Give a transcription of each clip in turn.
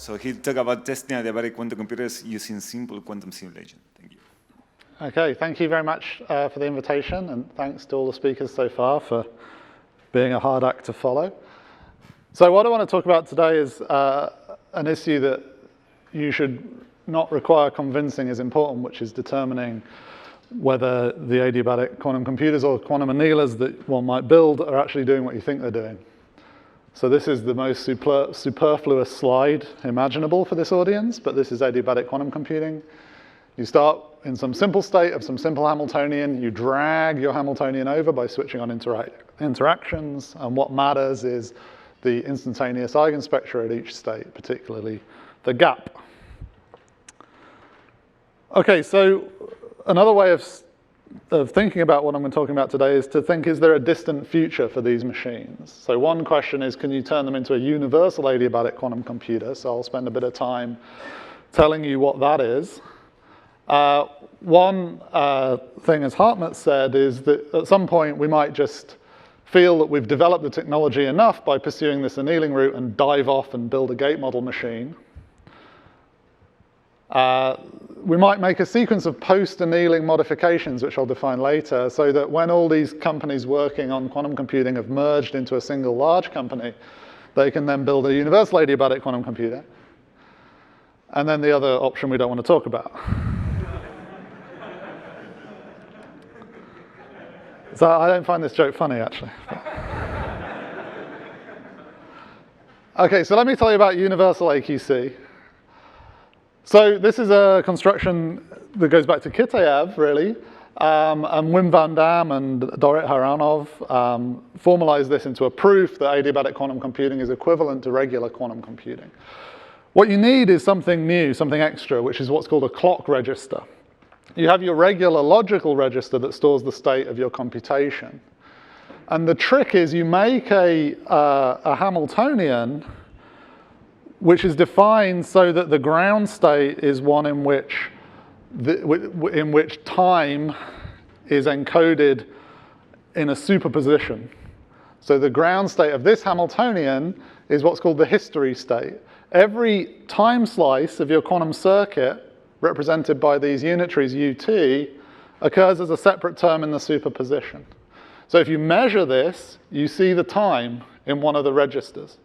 So he'll talk about testing adiabatic quantum computers using simple quantum simulation. Thank you. Okay, thank you very much for the invitation, and thanks to all the speakers so far for being a hard act to follow. So what I want to talk about today is an issue that you should not require convincing is important, which is determining whether the adiabatic quantum computers or quantum annealers that one might build are actually doing what you think they're doing. So this is the most superfluous slide imaginable for this audience, but this is adiabatic quantum computing. You start in some simple state of some simple Hamiltonian, you drag your Hamiltonian over by switching on interactions, and what matters is the instantaneous eigenspectra at each state, particularly the gap. Okay, so another way of thinking about what I'm talking about today is to think, is there a distant future for these machines? So one question is, can you turn them into a universal adiabatic quantum computer? So I'll spend a bit of time telling you what that is. One thing, as Hartmut said, is that at some point we might just feel that we've developed the technology enough by pursuing this annealing route and dive off and build a gate model machine. We might make a sequence of post-annealing modifications, which I'll define later, so that when all these companies working on quantum computing have merged into a single large company, they can then build a universal adiabatic quantum computer. And then the other option we don't want to talk about. So I don't find this joke funny, actually. Okay, so let me tell you about universal AQC. So this is a construction that goes back to Kitaev, really, and Wim van Dam and Dorit Haranov formalized this into a proof that adiabatic quantum computing is equivalent to regular quantum computing. What you need is something new, something extra, which is what's called a clock register. You have your regular logical register that stores the state of your computation. And the trick is you make a Hamiltonian which is defined so that the ground state is one in which time is encoded in a superposition. So the ground state of this Hamiltonian is what's called the history state. Every time slice of your quantum circuit, represented by these unitaries ut, occurs as a separate term in the superposition. So if you measure this, you see the time in one of the registers.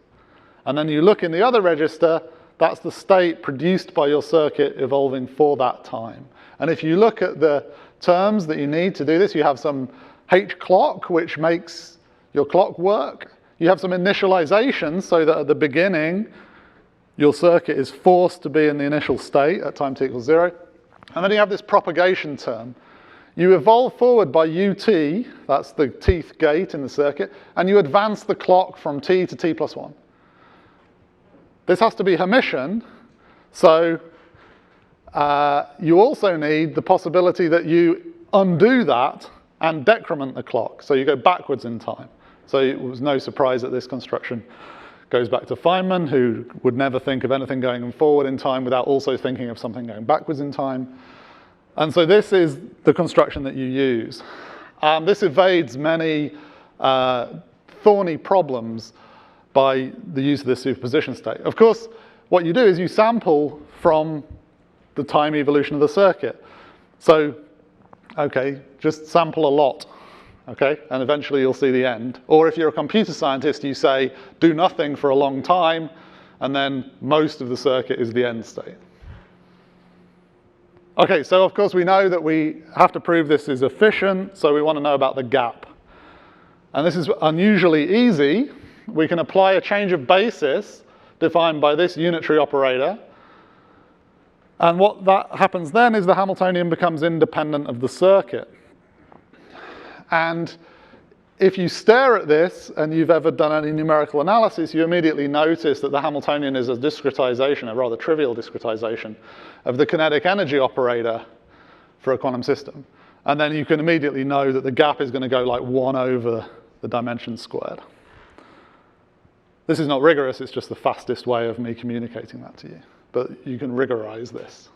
And then you look in the other register, that's the state produced by your circuit evolving for that time. And if you look at the terms that you need to do this, you have some H clock, which makes your clock work. You have some initialization, so that at the beginning, your circuit is forced to be in the initial state at time t equals 0. And then you have this propagation term. You evolve forward by ut, that's the teeth gate in the circuit, and you advance the clock from t to t plus 1. This has to be Hermitian, so you also need the possibility that you undo that and decrement the clock, so you go backwards in time. So it was no surprise that this construction goes back to Feynman, who would never think of anything going forward in time without also thinking of something going backwards in time. And so this is the construction that you use. This evades many thorny problems by the use of this superposition state. Of course, what you do is you sample from the time evolution of the circuit. So, okay, just sample a lot, okay? And eventually you'll see the end. Or if you're a computer scientist, you say, do nothing for a long time, and then most of the circuit is the end state. Okay, so of course we know that we have to prove this is efficient, so we want to know about the gap. And this is unusually easy. We can apply a change of basis defined by this unitary operator. And what that happens then is the Hamiltonian becomes independent of the circuit. And if you stare at this and you've ever done any numerical analysis, you immediately notice that the Hamiltonian is a discretization, a rather trivial discretization, of the kinetic energy operator for a quantum system. And then you can immediately know that the gap is going to go like 1 over the dimension squared. This is not rigorous, it's just the fastest way of me communicating that to you. But you can rigorize this.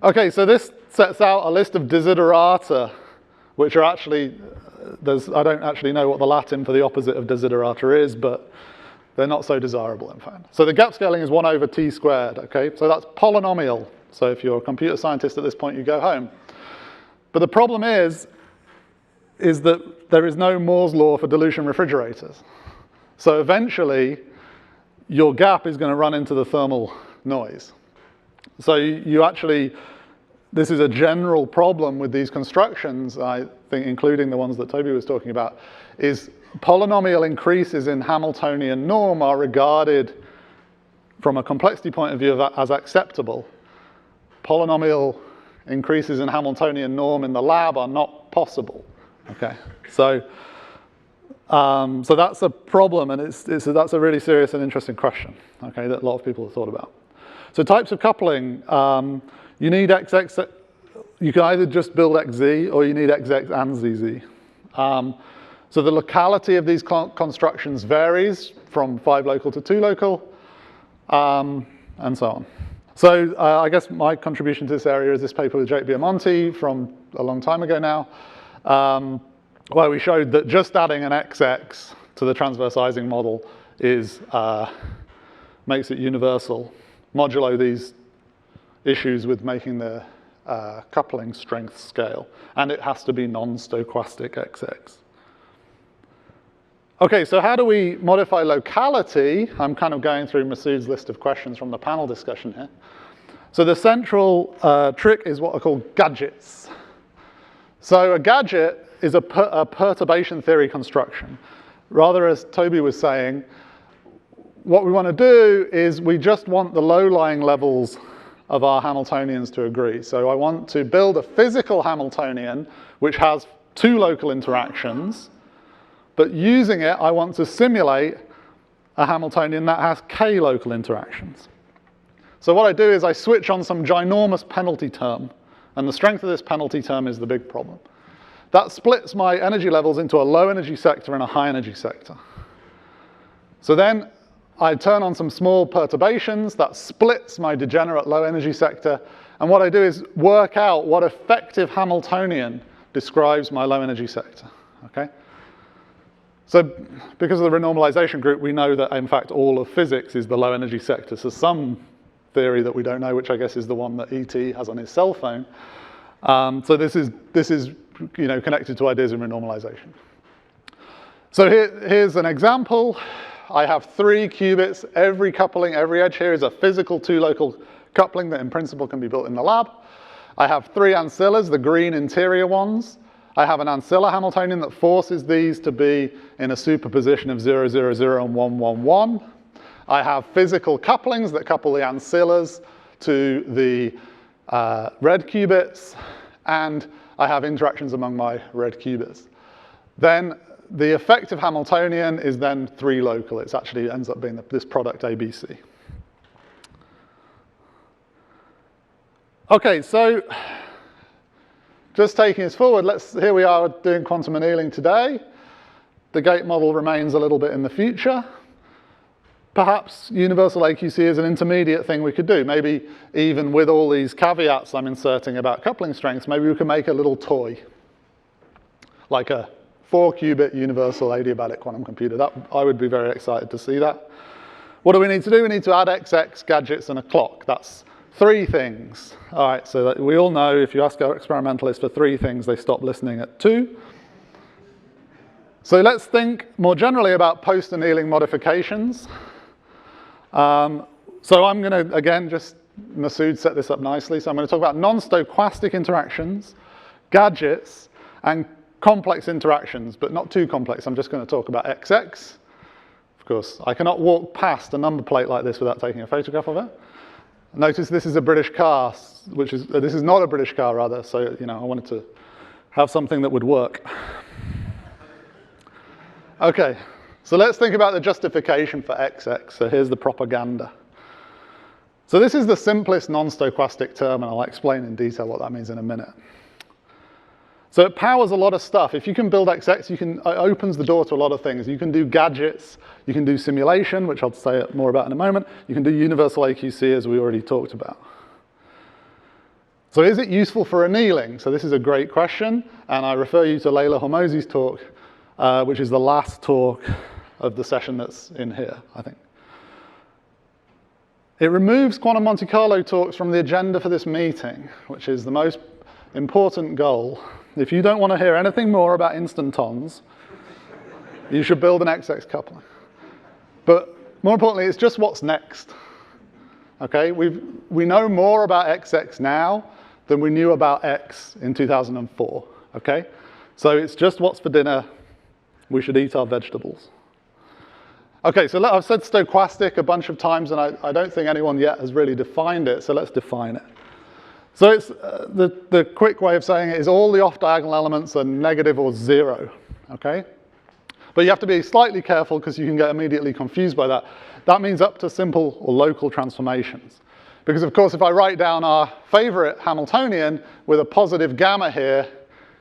Okay, so this sets out a list of desiderata, which are actually, I don't actually know what the Latin for the opposite of desiderata is, but They're not so desirable, in fact. So the gap scaling is 1 over t squared, okay? So that's polynomial. So if you're a computer scientist at this point, you go home. But the problem is that there is no Moore's law for dilution refrigerators. So eventually, your gap is going to run into the thermal noise. So you actually, this is a general problem with these constructions, I think including the ones that Toby was talking about, is polynomial increases in Hamiltonian norm are regarded from a complexity point of view as acceptable. Polynomial increases in Hamiltonian norm in the lab are not possible. Okay, so that's a problem, and that's a really serious and interesting question, okay, that a lot of people have thought about. So types of coupling, you need XX, you can either just build XZ or you need XX and ZZ. So the locality of these constructions varies from 5 local to 2 local, and so on. So I guess my contribution to this area is this paper with Jake Biamonte from a long time ago now, where we showed that just adding an XX to the transverse-Ising model makes it universal, modulo these issues with making the coupling strength scale, and it has to be non-stoquastic XX. Okay, so how do we modify locality? I'm kind of going through Masood's list of questions from the panel discussion here. So the central trick is what are called gadgets. So a gadget is a perturbation theory construction. Rather, as Toby was saying, what we want to do is we just want the low-lying levels of our Hamiltonians to agree. So I want to build a physical Hamiltonian which has 2 local interactions, but using it, I want to simulate a Hamiltonian that has k local interactions. So what I do is I switch on some ginormous penalty term, and the strength of this penalty term is the big problem. That splits my energy levels into a low energy sector and a high energy sector. So then I turn on some small perturbations that splits my degenerate low energy sector, and what I do is work out what effective Hamiltonian describes my low energy sector, okay? So because of the renormalization group, we know that in fact all of physics is the low energy sector. So some theory that we don't know, which I guess is the one that E.T. has on his cell phone. So this is connected to ideas in renormalization. So here's an example. I have 3 qubits. Every coupling, every edge here is a physical 2 local coupling that in principle can be built in the lab. I have 3 ancillas, the green interior ones. I have an ancilla Hamiltonian that forces these to be in a superposition of 0, 0, 0, and 1, 1, 1. I have physical couplings that couple the ancillas to the red qubits, and I have interactions among my red qubits. Then the effective Hamiltonian is then 3 local. It actually ends up being this product ABC. Okay, so just taking us forward, here we are doing quantum annealing today. The gate model remains a little bit in the future. Perhaps universal AQC is an intermediate thing we could do. Maybe even with all these caveats I'm inserting about coupling strengths, maybe we could make a little toy, like a 4-qubit universal adiabatic quantum computer. I would be very excited to see that. What do we need to do? We need to add XX, gadgets, and a clock. That's 3 things. All right, so that we all know if you ask our experimentalists for 3 things, they stop listening at 2. So let's think more generally about post-annealing modifications. So I'm going to, again, Masood set this up nicely. So I'm going to talk about non-stochastic interactions, gadgets, and complex interactions, but not too complex. I'm just going to talk about XX. Of course, I cannot walk past a number plate like this without taking a photograph of it. Notice this is a British car, this is not a British car, rather. So, I wanted to have something that would work. Okay, so let's think about the justification for XX. So here's the propaganda. So this is the simplest non-stochastic term, and I'll explain in detail what that means in a minute. So it powers a lot of stuff. If you can build XX, it opens the door to a lot of things. You can do gadgets, you can do simulation, which I'll say more about in a moment. You can do universal AQC, as we already talked about. So is it useful for annealing? So this is a great question, and I refer you to Leila Hormozi's talk, which is the last talk of the session that's in here, I think. It removes quantum Monte Carlo talks from the agenda for this meeting, which is the most important goal. If you don't want to hear anything more about instantons, you should build an XX coupling. But more importantly, it's just what's next. Okay, we know more about XX now than we knew about X in 2004. Okay, so it's just what's for dinner. We should eat our vegetables. Okay, so I've said stochastic a bunch of times, and I don't think anyone yet has really defined it, so let's define it. So it's the quick way of saying it is all the off-diagonal elements are negative or zero, okay? But you have to be slightly careful because you can get immediately confused by that. That means up to simple or local transformations. Because of course, if I write down our favorite Hamiltonian with a positive gamma here,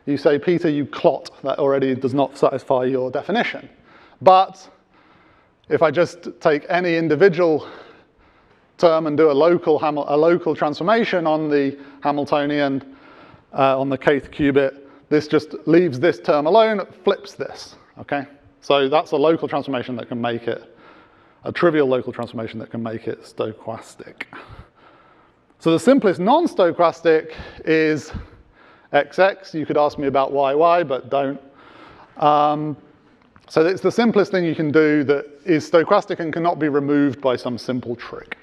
you say, Peter, you clot, that already does not satisfy your definition. But if I just take any individual term and do a local transformation on the Hamiltonian, on the kth qubit, this just leaves this term alone, it flips this, okay? So that's a local transformation that can make it, a trivial local transformation that can make it stochastic. So the simplest non-stochastic is XX. You could ask me about YY, but don't. So it's the simplest thing you can do that is stochastic and cannot be removed by some simple trick.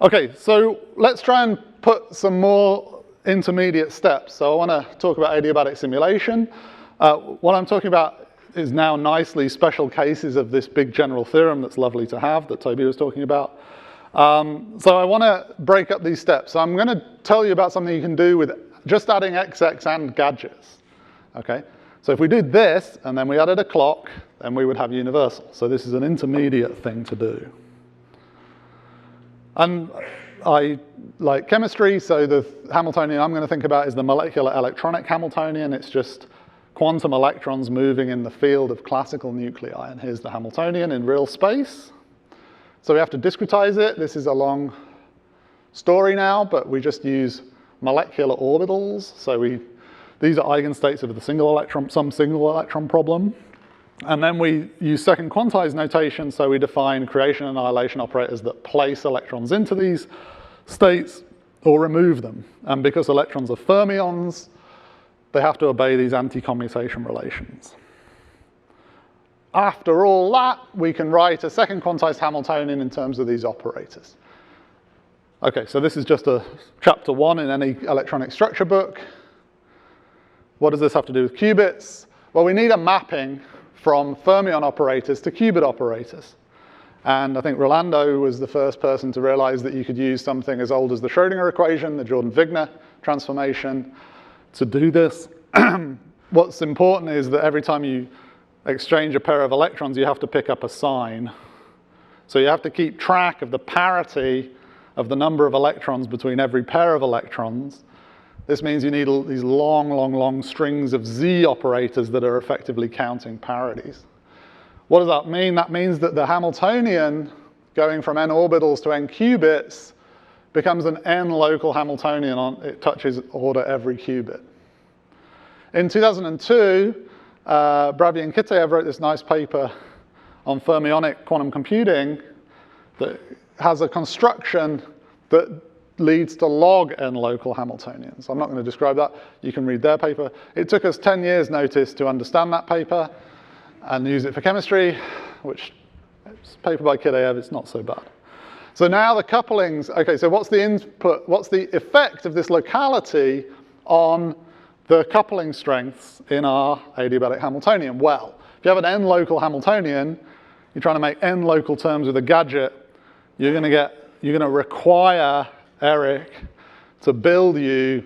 Okay, so let's try and put some more intermediate steps. So I want to talk about adiabatic simulation. What I'm talking about is now nicely special cases of this big general theorem that's lovely to have that Toby was talking about. So I want to break up these steps. So I'm going to tell you about something you can do with just adding XX and gadgets. Okay, so if we did this and then we added a clock, then we would have universal. So this is an intermediate thing to do. And I like chemistry, so the Hamiltonian I'm going to think about is the molecular electronic Hamiltonian. It's just quantum electrons moving in the field of classical nuclei. And here's the Hamiltonian in real space. So we have to discretize it. This is a long story now, but we just use molecular orbitals. So these are eigenstates of the some single electron problem. And then we use second quantized notation, so we define creation and annihilation operators that place electrons into these states or remove them. And because electrons are fermions, they have to obey these anti-commutation relations. After all that, we can write a second quantized Hamiltonian in terms of these operators. Okay, so this is just a chapter 1 in any electronic structure book. What does this have to do with qubits? Well, we need a mapping from fermion operators to qubit operators. And I think Rolando was the first person to realize that you could use something as old as the Schrodinger equation, the Jordan-Wigner transformation, to do this. What's important is that every time you exchange a pair of electrons, you have to pick up a sign. So you have to keep track of the parity of the number of electrons between every pair of electrons. This means you need these long strings of Z operators that are effectively counting parities. What does that mean? That means that the Hamiltonian, going from n orbitals to n qubits, becomes an n local Hamiltonian. It touches order every qubit. In 2002, Bravyi and Kitaev wrote this nice paper on fermionic quantum computing that has a construction that leads to log n local Hamiltonians. I'm not going to describe that. You can read their paper. It took us 10 years notice to understand that paper and use it for chemistry, which it's a paper by Kitaev, it's not so bad. So now the couplings, okay, so what's the input, what's the effect of this locality on the coupling strengths in our adiabatic Hamiltonian? Well, if you have an n local Hamiltonian, you're trying to make n local terms with a gadget, you're going to require Eric to build you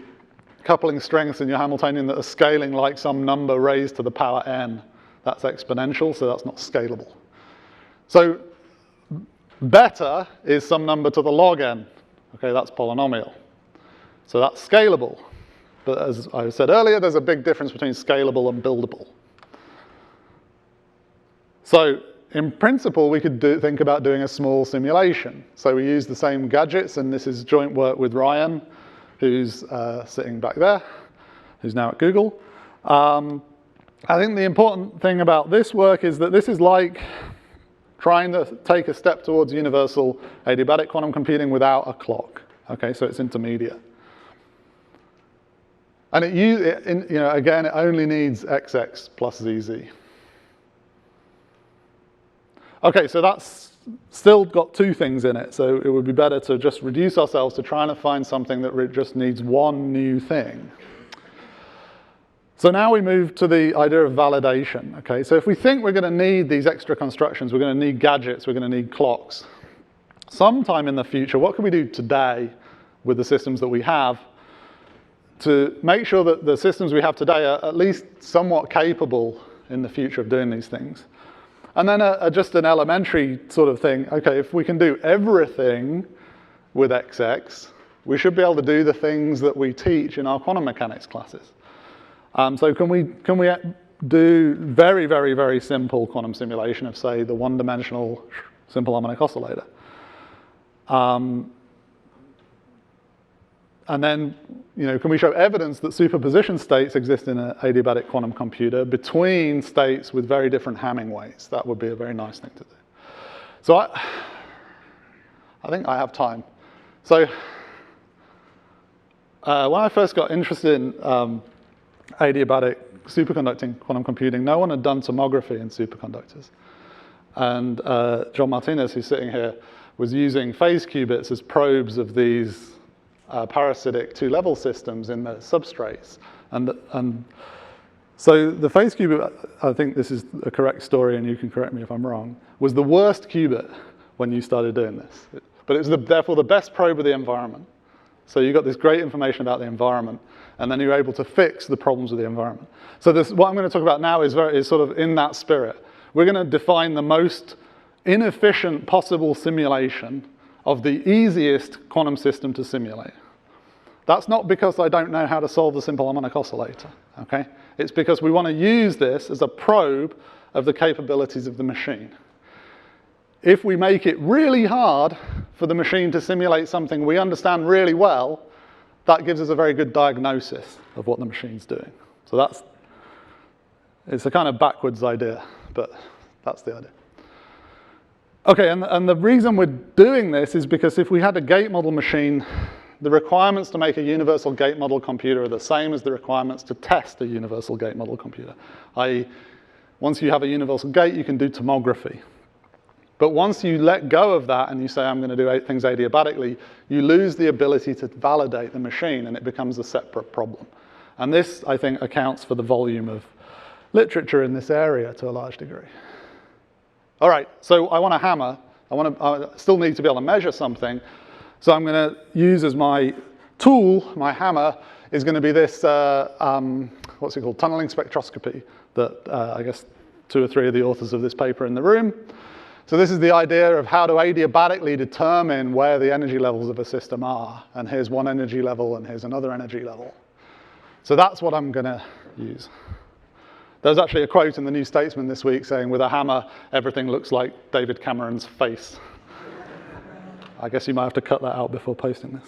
coupling strengths in your Hamiltonian that are scaling like some number raised to the power n. That's exponential, so that's not scalable. So beta is some number to the log n. Okay, that's polynomial. So that's scalable. But as I said earlier, there's a big difference between scalable and buildable. So in principle, we could think about doing a small simulation. So we use the same gadgets, and this is joint work with Ryan, who's sitting back there, who's now at Google. I think the important thing about this work is that this is like trying to take a step towards universal adiabatic quantum computing without a clock. Okay, so it's intermediate. And again, it only needs XX plus ZZ. Okay, so that's still got two things in it. So it would be better to just reduce ourselves to trying to find something that just needs one new thing. So now we move to the idea of validation. Okay, so if we think we're going to need these extra constructions, we're going to need gadgets, we're going to need clocks. Sometime in the future, what can we do today with the systems that we have to make sure that the systems we have today are at least somewhat capable in the future of doing these things? And then just an elementary sort of thing, okay, if we can do everything with XX, we should be able to do the things that we teach in our quantum mechanics classes. So can we do very, very, very simple quantum simulation of, say, the one-dimensional simple harmonic oscillator? And then, can we show evidence that superposition states exist in an adiabatic quantum computer between states with very different Hamming weights? That would be a very nice thing to do. So I think I have time. So when I first got interested in adiabatic superconducting quantum computing, no one had done tomography in superconductors. And John Martinez, who's sitting here, was using phase qubits as probes of these parasitic two-level systems in the substrates. And so the phase qubit, I think this is a correct story, and you can correct me if I'm wrong, was the worst qubit when you started doing this. But it was therefore the best probe of the environment. So you got this great information about the environment, and then you're able to fix the problems of the environment. So what I'm going to talk about now is sort of in that spirit. We're going to define the most inefficient possible simulation of the easiest quantum system to simulate. That's not because I don't know how to solve the simple harmonic oscillator, okay? It's because we want to use this as a probe of the capabilities of the machine. If we make it really hard for the machine to simulate something we understand really well, that gives us a very good diagnosis of what the machine's doing. So it's a kind of backwards idea, but that's the idea. Okay, and the reason we're doing this is because if we had a gate model machine, the requirements to make a universal gate model computer are the same as the requirements to test a universal gate model computer. i.e., once you have a universal gate, you can do tomography. But once you let go of that and you say, I'm going to do things adiabatically, you lose the ability to validate the machine, and it becomes a separate problem. And this, I think, accounts for the volume of literature in this area to a large degree. All right, so I want a hammer. I still need to be able to measure something. So I'm going to use as my tool, my hammer, is going to be this, what's it called, tunneling spectroscopy that I guess 2 or 3 of the authors of this paper in the room. So this is the idea of how to adiabatically determine where the energy levels of a system are. And here's one energy level, and here's another energy level. So that's what I'm going to use. There's actually a quote in the New Statesman this week saying, with a hammer, everything looks like David Cameron's face. I guess you might have to cut that out before posting this.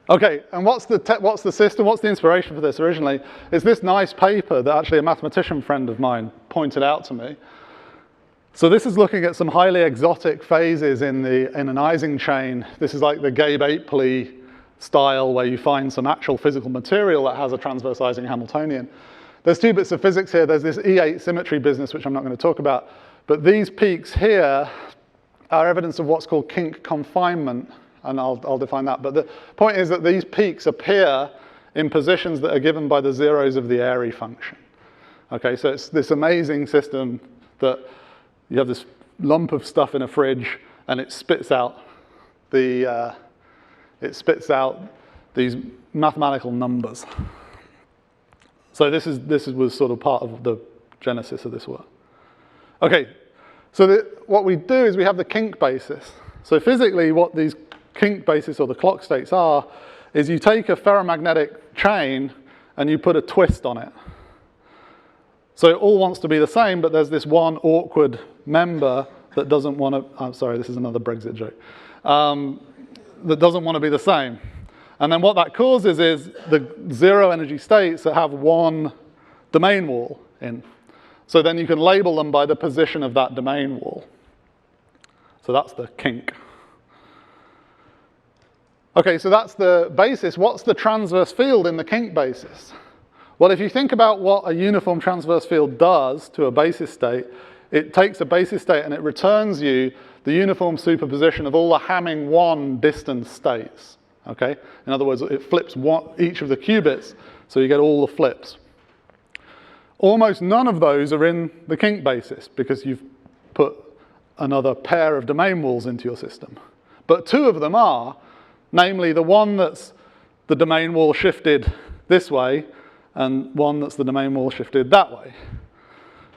Okay, and what's the system? What's the inspiration for this originally? It's this nice paper that actually a mathematician friend of mine pointed out to me. So this is looking at some highly exotic phases in an Ising chain. This is like the Gabe Apley style where you find some actual physical material that has a transverse Ising Hamiltonian. There's 2 bits of physics here. There's this E8 symmetry business, which I'm not going to talk about. But these peaks here are evidence of what's called kink confinement, and I'll define that. But the point is that these peaks appear in positions that are given by the zeros of the Airy function. Okay, so it's this amazing system that you have this lump of stuff in a fridge, and it spits out these mathematical numbers. So this was sort of part of the genesis of this work. Okay, so what we do is we have the kink basis. So physically, what these kink basis or the clock states are is you take a ferromagnetic chain and you put a twist on it. So it all wants to be the same, but there's this one awkward member that doesn't want to, I'm sorry, this is another Brexit joke, that doesn't want to be the same. And then what that causes is the zero energy states that have one domain wall in. So then you can label them by the position of that domain wall. So that's the kink. Okay, so that's the basis. What's the transverse field in the kink basis? Well, if you think about what a uniform transverse field does to a basis state, it takes a basis state and it returns you the uniform superposition of all the Hamming 1 distance states. Okay? In other words, it flips each of the qubits, so you get all the flips. Almost none of those are in the kink basis because you've put another pair of domain walls into your system. But two of them are, namely the one that's the domain wall shifted this way and one that's the domain wall shifted that way.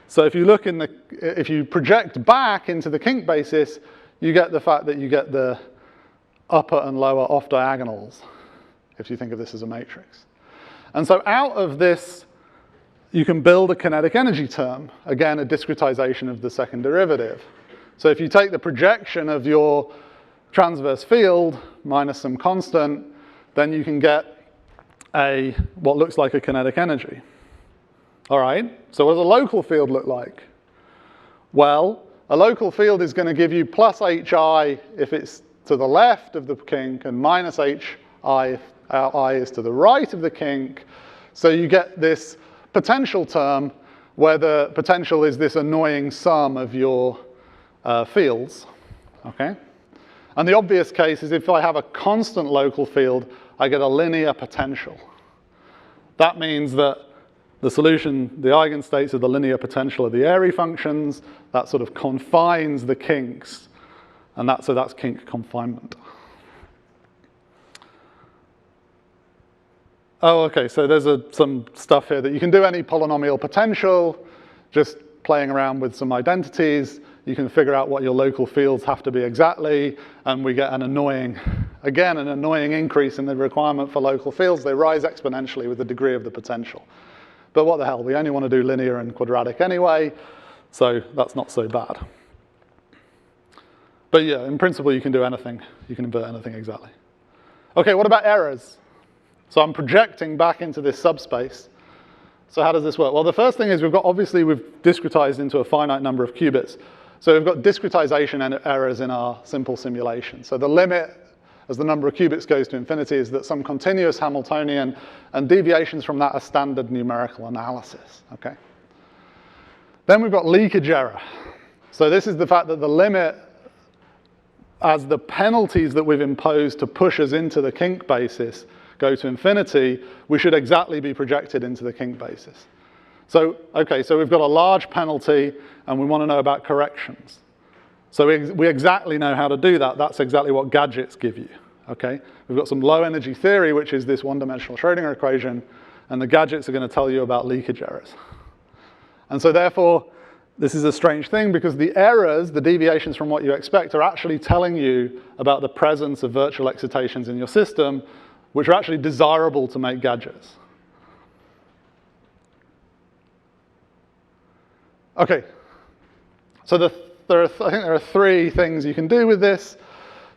So if you look if you project back into the kink basis, you get the fact that you get the upper and lower off diagonals, if you think of this as a matrix. And so out of this, you can build a kinetic energy term, again, a discretization of the second derivative. So if you take the projection of your transverse field minus some constant, then you can get what looks like a kinetic energy. All right, so what does a local field look like? Well, a local field is going to give you plus HI if it's to the left of the kink and minus HI if I is to the right of the kink. So you get this potential term where the potential is this annoying sum of your fields, okay? And the obvious case is if I have a constant local field, I get a linear potential. That means that the solution, the eigenstates of the linear potential of the Airy functions, that sort of confines the kinks, and so that's kink confinement. Oh, okay, so there's some stuff here that you can do any polynomial potential, just playing around with some identities. You can figure out what your local fields have to be exactly, and we get an annoying increase in the requirement for local fields. They rise exponentially with the degree of the potential. But what the hell, we only want to do linear and quadratic anyway, so that's not so bad. But yeah, in principle, you can do anything. You can invert anything exactly. Okay, what about errors? So I'm projecting back into this subspace. So how does this work? Well, the first thing is we've discretized into a finite number of qubits. So we've got discretization errors in our simple simulation. So the limit as the number of qubits goes to infinity is that some continuous Hamiltonian, and deviations from that are standard numerical analysis, okay? Then we've got leakage error. So this is the fact that the limit, as the penalties that we've imposed to push us into the kink basis go to infinity, we should exactly be projected into the kink basis. So, okay, so we've got a large penalty, and we want to know about corrections. So we exactly know how to do that. That's exactly what gadgets give you, okay? We've got some low energy theory, which is this one-dimensional Schrodinger equation, and the gadgets are going to tell you about leakage errors. And so therefore, this is a strange thing because the errors, the deviations from what you expect, are actually telling you about the presence of virtual excitations in your system, which are actually desirable to make gadgets. Okay, so I think there are three things you can do with this.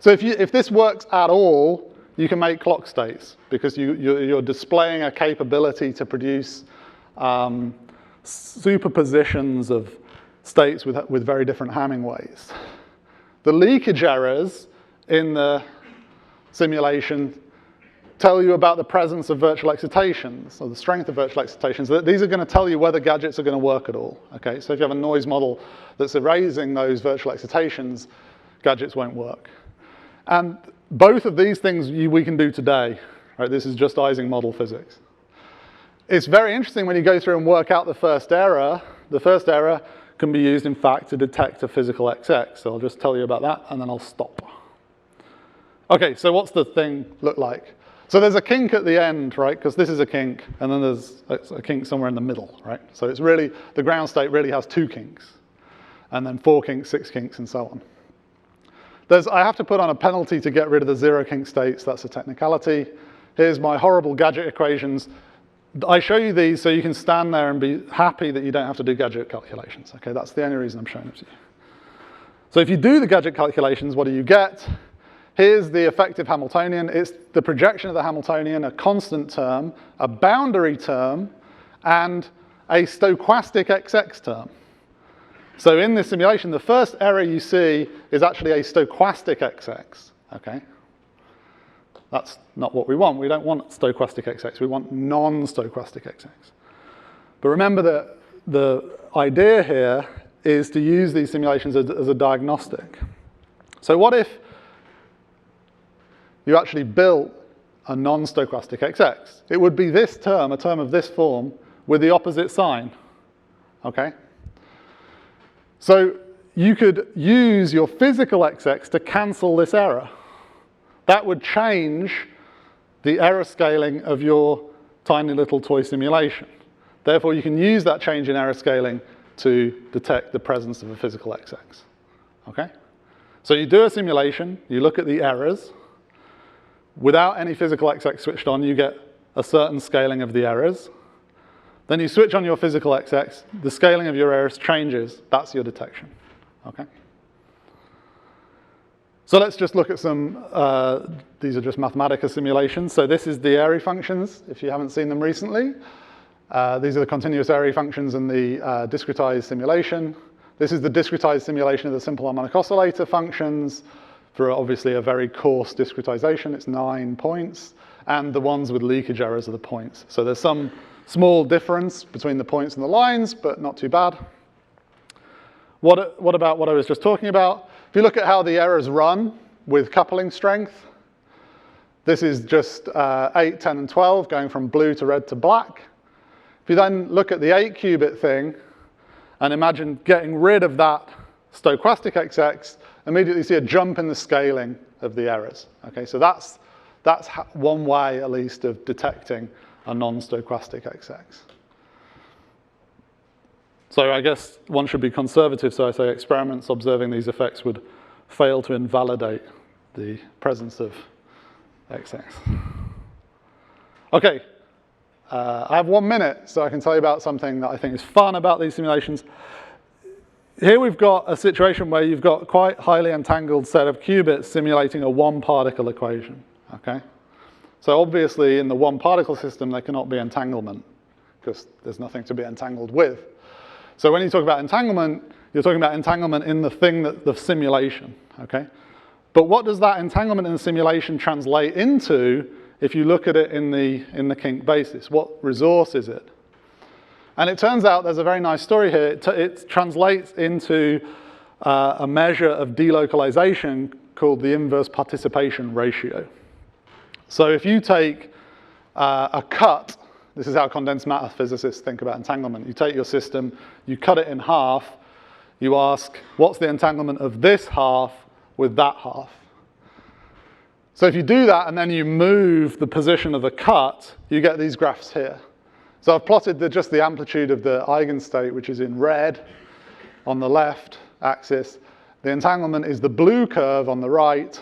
So if this works at all, you can make clock states because you're displaying a capability to produce superpositions of states with very different Hamming ways. The leakage errors in the simulation tell you about the presence of virtual excitations, or the strength of virtual excitations. These are going to tell you whether gadgets are going to work at all. Okay? So if you have a noise model that's erasing those virtual excitations, gadgets won't work. And both of these things we can do today. Right? This is just Ising model physics. It's very interesting when you go through and work out the first error. The first error can be used, in fact, to detect a physical XX. So I'll just tell you about that, and then I'll stop. Okay, so what's the thing look like? So there's a kink at the end, right? Because this is a kink, and then there's a kink somewhere in the middle, right? So it's really, the ground state really has two kinks, and then 4 kinks, 6 kinks, and so on. I have to put on a penalty to get rid of the 0 kink states. That's a technicality. Here's my horrible gadget equations. I show you these so you can stand there and be happy that you don't have to do gadget calculations. Okay, that's the only reason I'm showing them to you. So if you do the gadget calculations, what do you get? Here's the effective Hamiltonian. It's the projection of the Hamiltonian, a constant term, a boundary term, and a stochastic XX term. So in this simulation, the first error you see is actually a stochastic XX, okay? That's not what we want. We don't want stochastic XX. We want non-stochastic XX. But remember that the idea here is to use these simulations as a diagnostic. So what if you actually built a non-stochastic XX? It would be this term, a term of this form, with the opposite sign, okay? So you could use your physical XX to cancel this error. That would change the error scaling of your tiny little toy simulation. Therefore, you can use that change in error scaling to detect the presence of a physical XX, okay? So you do a simulation, you look at the errors. Without any physical XX switched on, you get a certain scaling of the errors. Then you switch on your physical XX, the scaling of your errors changes. That's your detection, okay? So let's just look at some, these are just Mathematica simulations. So this is the Airy functions, if you haven't seen them recently. These are the continuous Airy functions in the discretized simulation. This is the discretized simulation of the simple harmonic oscillator functions for obviously a very coarse discretization. It's 9 points. And the ones with leakage errors are the points. So there's some small difference between the points and the lines, but not too bad. What about what I was just talking about? If you look at how the errors run with coupling strength, this is just 8, 10, and 12 going from blue to red to black. If you then look at the 8-qubit thing and imagine getting rid of that stochastic XX, immediately see a jump in the scaling of the errors. Okay, so that's one way, at least, of detecting a non-stochastic XX. So I guess one should be conservative, so I say experiments observing these effects would fail to invalidate the presence of XX. Okay, I have 1 minute, so I can tell you about something that I think is fun about these simulations. Here we've got a situation where you've got quite highly entangled set of qubits simulating a one-particle equation, okay? So obviously in the one-particle system there cannot be entanglement because there's nothing to be entangled with. So when you talk about entanglement, you're talking about entanglement in the thing, the simulation, okay? But what does that entanglement in the simulation translate into if you look at it in the kink basis? What resource is it? And it turns out there's a very nice story here. It translates into a measure of delocalization called the inverse participation ratio. So if you take a cut, this is how condensed matter physicists think about entanglement. You take your system, you cut it in half, you ask, what's the entanglement of this half with that half? So if you do that and then you move the position of the cut, you get these graphs here. So I've plotted just the amplitude of the eigenstate, which is in red on the left axis. The entanglement is the blue curve on the right.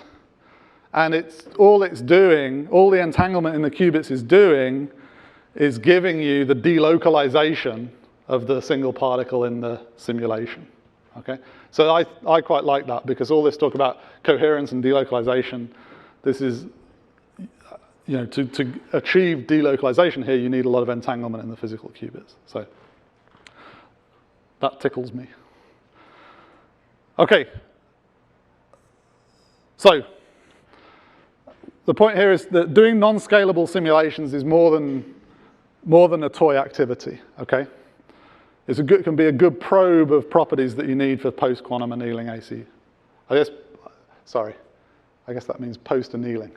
And all the entanglement in the qubits is doing is giving you the delocalization of the single particle in the simulation, okay? So I quite like that because all this talk about coherence and delocalization, this is, you know, to achieve delocalization here, you need a lot of entanglement in the physical qubits. So that tickles me. Okay. So the point here is that doing non-scalable simulations is more than a toy activity, okay? It can be a good probe of properties that you need for post-quantum annealing AC. I guess that means post-annealing.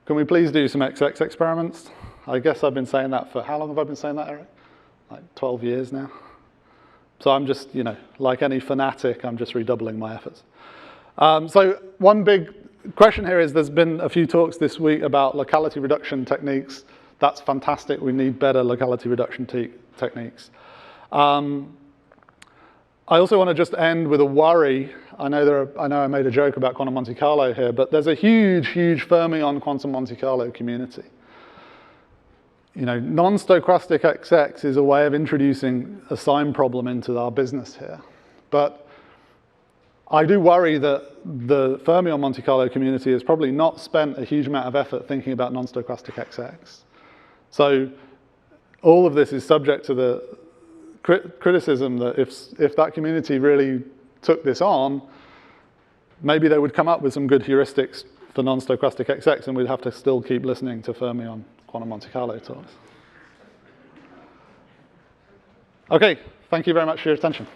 Can we please do some XX experiments? I guess I've been saying that for, how long have I been saying that, Eric? Like 12 years now. So I'm just, you know, like any fanatic, I'm just redoubling my efforts. So one big question here is there's been a few talks this week about locality reduction techniques. That's fantastic. We need better locality reduction techniques. I also want to just end with a worry. I know I made a joke about quantum Monte Carlo here, but there's a huge, huge fermion quantum Monte Carlo community. You know, non-stochastic XX is a way of introducing a sign problem into our business here. But I do worry that the fermion Monte Carlo community has probably not spent a huge amount of effort thinking about non-stochastic XX. So all of this is subject to the criticism that if that community really took this on, maybe they would come up with some good heuristics for non-stochastic XX, and we'd have to still keep listening to fermion quantum Monte Carlo talks. Okay, thank you very much for your attention.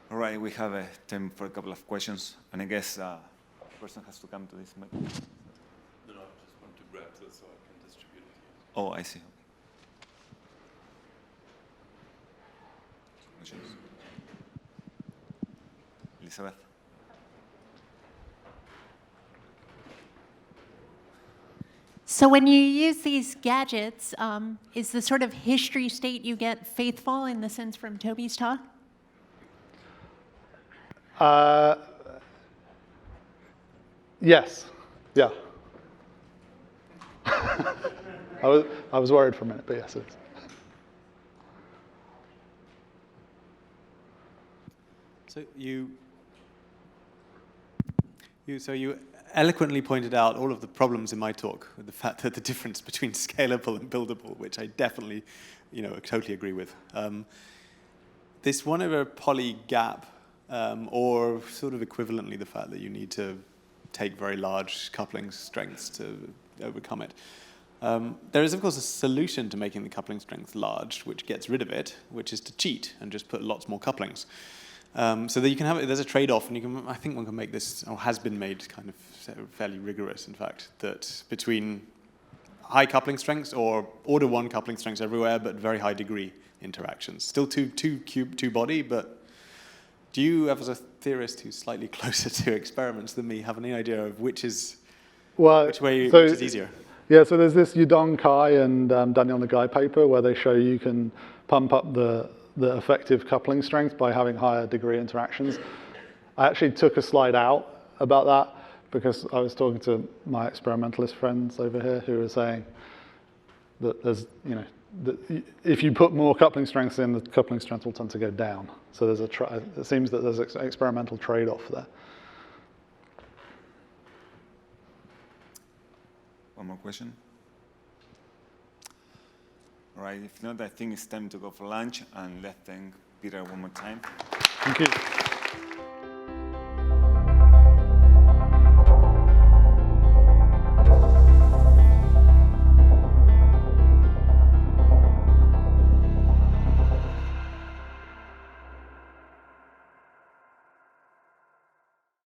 All right, we have time for a couple of questions, and I guess the person has to come to this mic. No, I just want to grab this so I can distribute it. Oh, I see. Questions? Elizabeth? So when you use these gadgets, is the sort of history state you get faithful in the sense from Toby's talk? Yes, yeah. I was worried for a minute, but yes, it is. So you eloquently pointed out all of the problems in my talk with the fact that the difference between scalable and buildable, which I definitely, totally agree with. This 1 over poly gap, or sort of equivalently the fact that you need to take very large coupling strengths to overcome it. There is, of course, a solution to making the coupling strength large, which gets rid of it, which is to cheat and just put lots more couplings. So that you can have there's a trade-off, and I think one can make this, or has been made kind of fairly rigorous, in fact, that between high coupling strengths or order 1 coupling strengths everywhere, but very high degree interactions. Still two body, but do you, as a theorist who's slightly closer to experiments than me, have any idea of which is which is easier? Yeah, so there's this Yudong Kai and Daniel Nagai paper where they show you can pump up the effective coupling strength by having higher degree interactions. I actually took a slide out about that because I was talking to my experimentalist friends over here who were saying that there's, that if you put more coupling strengths in, the coupling strength will tend to go down. So there's it seems that there's an experimental trade-off there. One more question? All right, if not, I think it's time to go for lunch, and let's thank Peter one more time. Thank you.